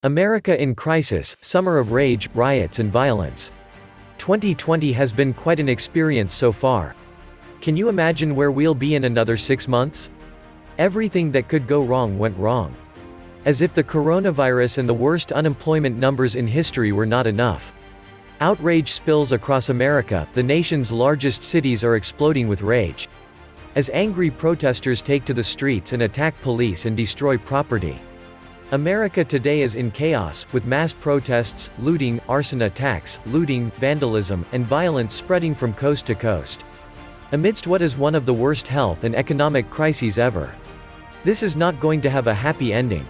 America in crisis, summer of rage, riots and violence. 2020 has been quite an experience so far. Can you imagine where we'll be in another 6 months? Everything that could go wrong went wrong. As if the coronavirus and the worst unemployment numbers in history were not enough. Outrage spills across America, the nation's largest cities are exploding with rage. As angry protesters take to the streets and attack police and destroy property. America today is in chaos, with mass protests, looting, arson attacks, looting, vandalism, and violence spreading from coast to coast. Amidst what is one of the worst health and economic crises ever. This is not going to have a happy ending.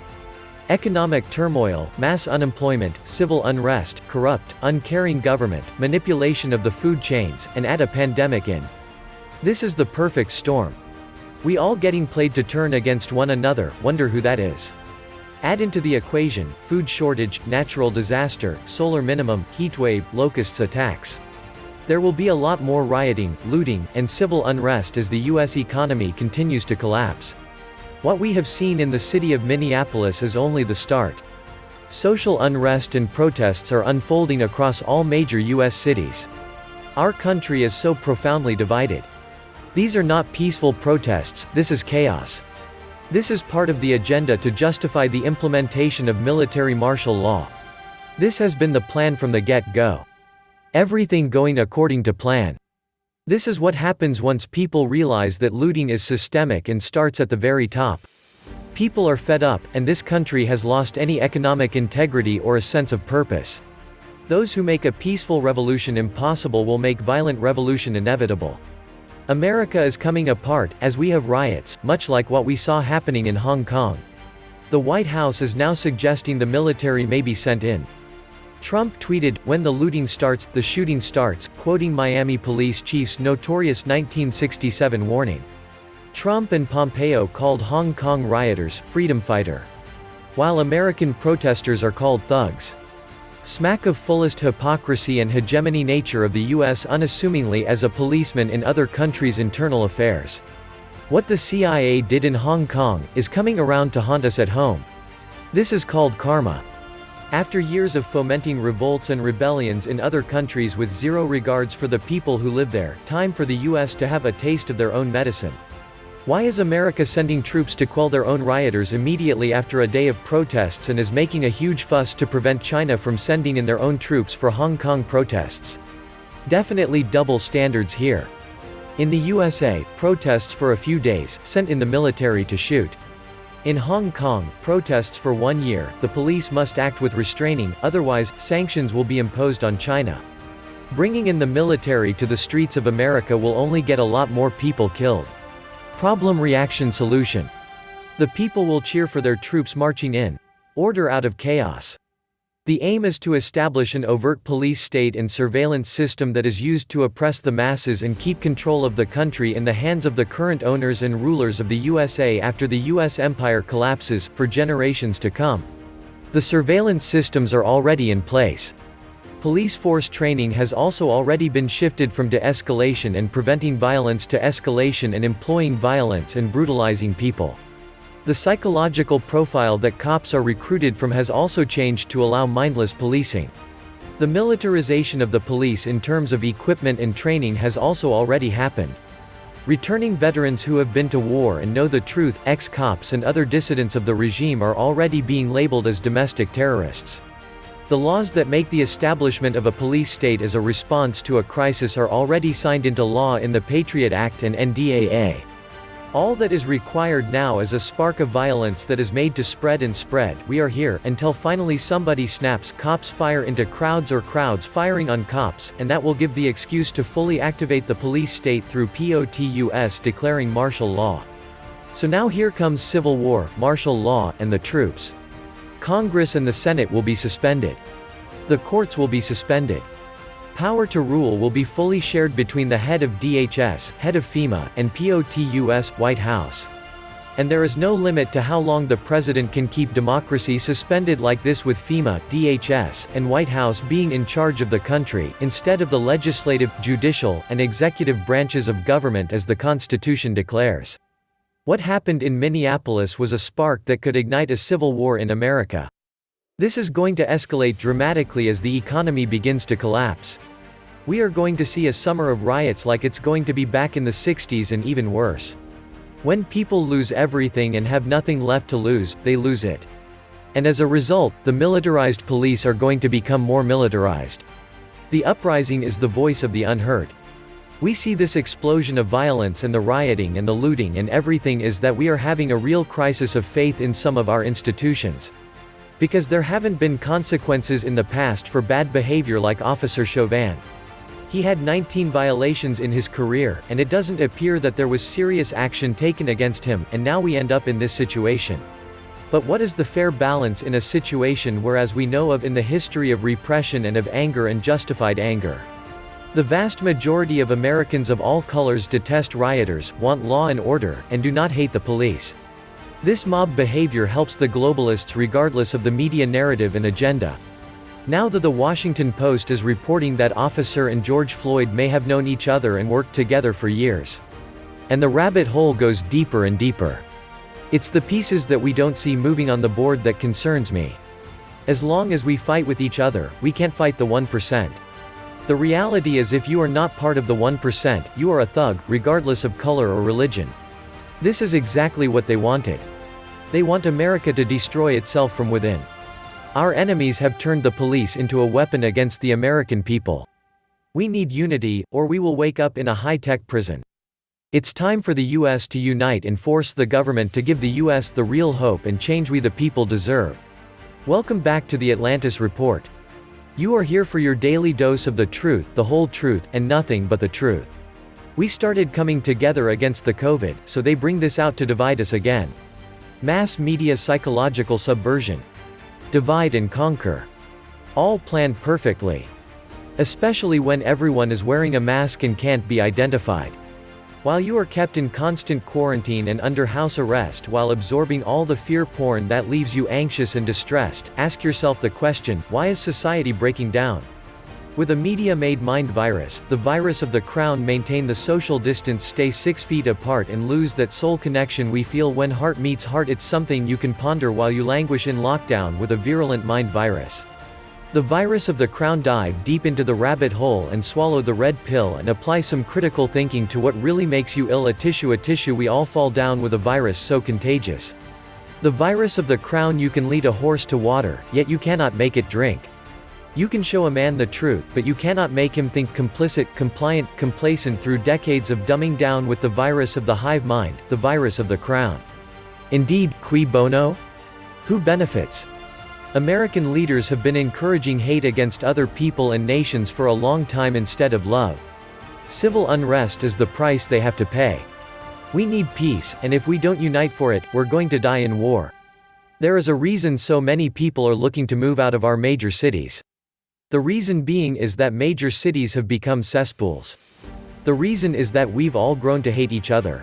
Economic turmoil, mass unemployment, civil unrest, corrupt, uncaring government, manipulation of the food chains, and add a pandemic in. This is the perfect storm. We all getting played to turn against one another, wonder who that is. Add into the equation, food shortage, natural disaster, solar minimum, heatwave, locusts attacks. There will be a lot more rioting, looting, and civil unrest as the US economy continues to collapse. What we have seen in the city of Minneapolis is only the start. Social unrest and protests are unfolding across all major US cities. Our country is so profoundly divided. These are not peaceful protests, this is chaos. This is part of the agenda to justify the implementation of military martial law. This has been the plan from the get-go. Everything going according to plan. This is what happens once people realize that looting is systemic and starts at the very top. People are fed up, and this country has lost any economic integrity or a sense of purpose. Those who make a peaceful revolution impossible will make violent revolution inevitable. America is coming apart, as we have riots, much like what we saw happening in Hong Kong. The White House is now suggesting the military may be sent in. Trump tweeted, "When the looting starts, the shooting starts," quoting Miami police chief's notorious 1967 warning. Trump and Pompeo called Hong Kong rioters, freedom fighter. While American protesters are called thugs. Smack of fullest hypocrisy and hegemony nature of the US unassumingly as a policeman in other countries' internal affairs. What the CIA did in Hong Kong, is coming around to haunt us at home. This is called karma. After years of fomenting revolts and rebellions in other countries with zero regards for the people who live there, time for the US to have a taste of their own medicine. Why is America sending troops to quell their own rioters immediately after a day of protests and is making a huge fuss to prevent China from sending in their own troops for Hong Kong protests? Definitely double standards here. In the USA, protests for a few days, sent in the military to shoot. In Hong Kong, protests for 1 year, the police must act with restraining, otherwise, sanctions will be imposed on China. Bringing in the military to the streets of America will only get a lot more people killed. Problem reaction solution. The people will cheer for their troops marching in. Order out of chaos. The aim is to establish an overt police state and surveillance system that is used to oppress the masses and keep control of the country in the hands of the current owners and rulers of the USA after the US empire collapses, for generations to come. The surveillance systems are already in place. Police force training has also already been shifted from de-escalation and preventing violence to escalation and employing violence and brutalizing people. The psychological profile that cops are recruited from has also changed to allow mindless policing. The militarization of the police in terms of equipment and training has also already happened. Returning veterans who have been to war and know the truth, ex-cops and other dissidents of the regime are already being labeled as domestic terrorists. The laws that make the establishment of a police state as a response to a crisis are already signed into law in the Patriot Act and NDAA. All that is required now is a spark of violence that is made to spread and spread. We are here, until finally somebody snaps, cops fire into crowds or crowds firing on cops, and that will give the excuse to fully activate the police state through POTUS declaring martial law. So now here comes civil war, martial law, and the troops. Congress and the Senate will be suspended. The courts will be suspended. Power to rule will be fully shared between the head of DHS, head of FEMA, and POTUS, White House. And there is no limit to how long the president can keep democracy suspended like this, with FEMA, DHS, and White House being in charge of the country, instead of the legislative, judicial, and executive branches of government as the Constitution declares. What happened in Minneapolis was a spark that could ignite a civil war in America. This is going to escalate dramatically as the economy begins to collapse. We are going to see a summer of riots like it's going to be back in the 60s and even worse. When people lose everything and have nothing left to lose, they lose it. And as a result, the militarized police are going to become more militarized. The uprising is the voice of the unheard. We see this explosion of violence and the rioting and the looting, and everything is that we are having a real crisis of faith in some of our institutions. Because there haven't been consequences in the past for bad behavior like Officer Chauvin. He had 19 violations in his career, and it doesn't appear that there was serious action taken against him, and now we end up in this situation. But what is the fair balance in a situation whereas we know of in the history of repression and of anger and justified anger? The vast majority of Americans of all colors detest rioters, want law and order, and do not hate the police. This mob behavior helps the globalists regardless of the media narrative and agenda. Now that the Washington Post is reporting that Officer and George Floyd may have known each other and worked together for years. And the rabbit hole goes deeper and deeper. It's the pieces that we don't see moving on the board that concerns me. As long as we fight with each other, we can't fight the 1%. The reality is if you are not part of the 1%, you are a thug, regardless of color or religion. This is exactly what they wanted. They want America to destroy itself from within. Our enemies have turned the police into a weapon against the American people. We need unity, or we will wake up in a high-tech prison. It's time for the U.S. to unite and force the government to give the U.S. the real hope and change we the people deserve. Welcome back to the Atlantis Report. You are here for your daily dose of the truth, the whole truth, and nothing but the truth. We started coming together against the COVID, so they bring this out to divide us again. Mass media psychological subversion. Divide and conquer. All planned perfectly. Especially when everyone is wearing a mask and can't be identified. While you are kept in constant quarantine and under house arrest while absorbing all the fear porn that leaves you anxious and distressed, ask yourself the question, why is society breaking down? With a media-made mind virus, the virus of the crown, maintain the social distance, stay 6 feet apart and lose that soul connection we feel when heart meets heart. It's something you can ponder while you languish in lockdown with a virulent mind virus. The virus of the crown. Dive deep into the rabbit hole and swallow the red pill and apply some critical thinking to what really makes you ill. A tissue we all fall down with a virus so contagious. The virus of the crown. You can lead a horse to water, yet you cannot make it drink. You can show a man the truth, but you cannot make him think. Complicit, compliant, complacent through decades of dumbing down with the virus of the hive mind, the virus of the crown. Indeed, cui bono? Who benefits? American leaders have been encouraging hate against other people and nations for a long time instead of love. Civil unrest is the price they have to pay. We need peace, and if we don't unite for it, we're going to die in war. There is a reason so many people are looking to move out of our major cities. The reason being is that major cities have become cesspools. The reason is that we've all grown to hate each other.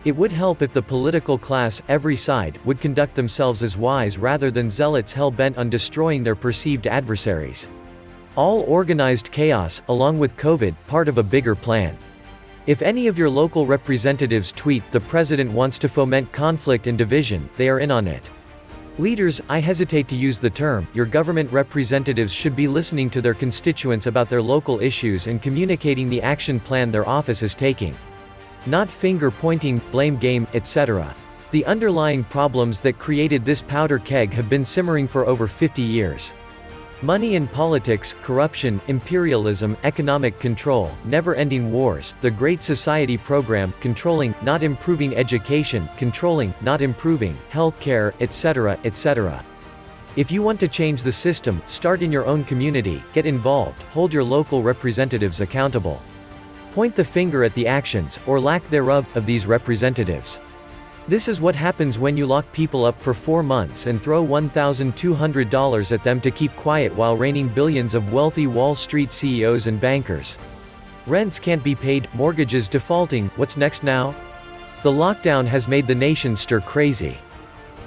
It would help if the political class, every side, would conduct themselves as wise rather than zealots hell-bent on destroying their perceived adversaries. All organized chaos, along with COVID, part of a bigger plan. If any of your local representatives tweet, "The president wants to foment conflict and division," they are in on it. Leaders, I hesitate to use the term, your government representatives should be listening to their constituents about their local issues and communicating the action plan their office is taking. Not finger-pointing, blame game, etc. The underlying problems that created this powder keg have been simmering for over 50 years. Money and politics, corruption, imperialism, economic control, never-ending wars, the Great Society program, controlling, not improving education, controlling, not improving, healthcare, etc., etc. If you want to change the system, start in your own community, get involved, hold your local representatives accountable. Point the finger at the actions, or lack thereof, of these representatives. This is what happens when you lock people up for 4 months and throw $1,200 at them to keep quiet while raining billions of wealthy Wall Street CEOs and bankers. Rents can't be paid, mortgages defaulting. What's next now? The lockdown has made the nation stir crazy.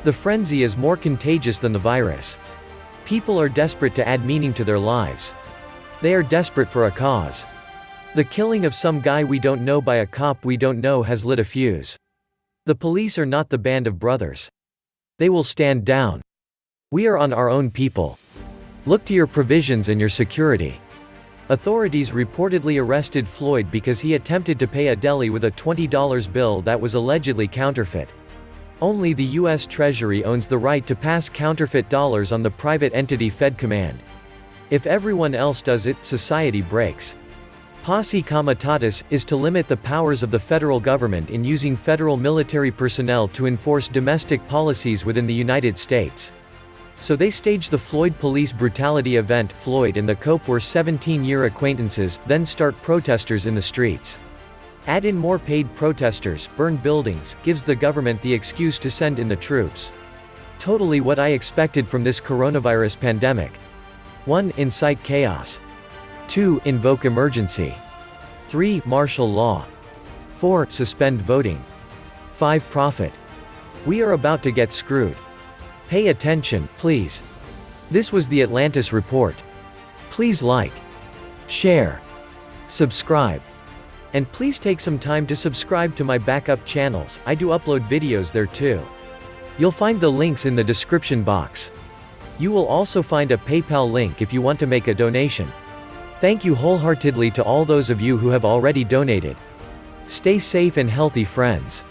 The frenzy is more contagious than the virus. People are desperate to add meaning to their lives. They are desperate for a cause. The killing of some guy we don't know by a cop we don't know has lit a fuse. The police are not the band of brothers. They will stand down. We are on our own people. Look to your provisions and your security. Authorities reportedly arrested Floyd because he attempted to pay a deli with a $20 bill that was allegedly counterfeit. Only the U.S. Treasury owns the right to pass counterfeit dollars on the private entity Fed Command. If everyone else does it, society breaks. Posse Comitatus is to limit the powers of the federal government in using federal military personnel to enforce domestic policies within the United States. So they staged the Floyd police brutality event. Floyd and the Cope were 17-year acquaintances, then start protesters in the streets. Add in more paid protesters, burn buildings, gives the government the excuse to send in the troops. Totally what I expected from this coronavirus pandemic. 1. Incite chaos. 2. Invoke emergency. 3. Martial law. 4. Suspend voting. 5. Profit. We are about to get screwed. Pay attention, please. This was the Atlantis Report. Please like, share, subscribe. And please take some time to subscribe to my backup channels. I do upload videos there too. You'll find the links in the description box. You will also find a PayPal link if you want to make a donation. Thank you wholeheartedly to all those of you who have already donated. Stay safe and healthy, friends.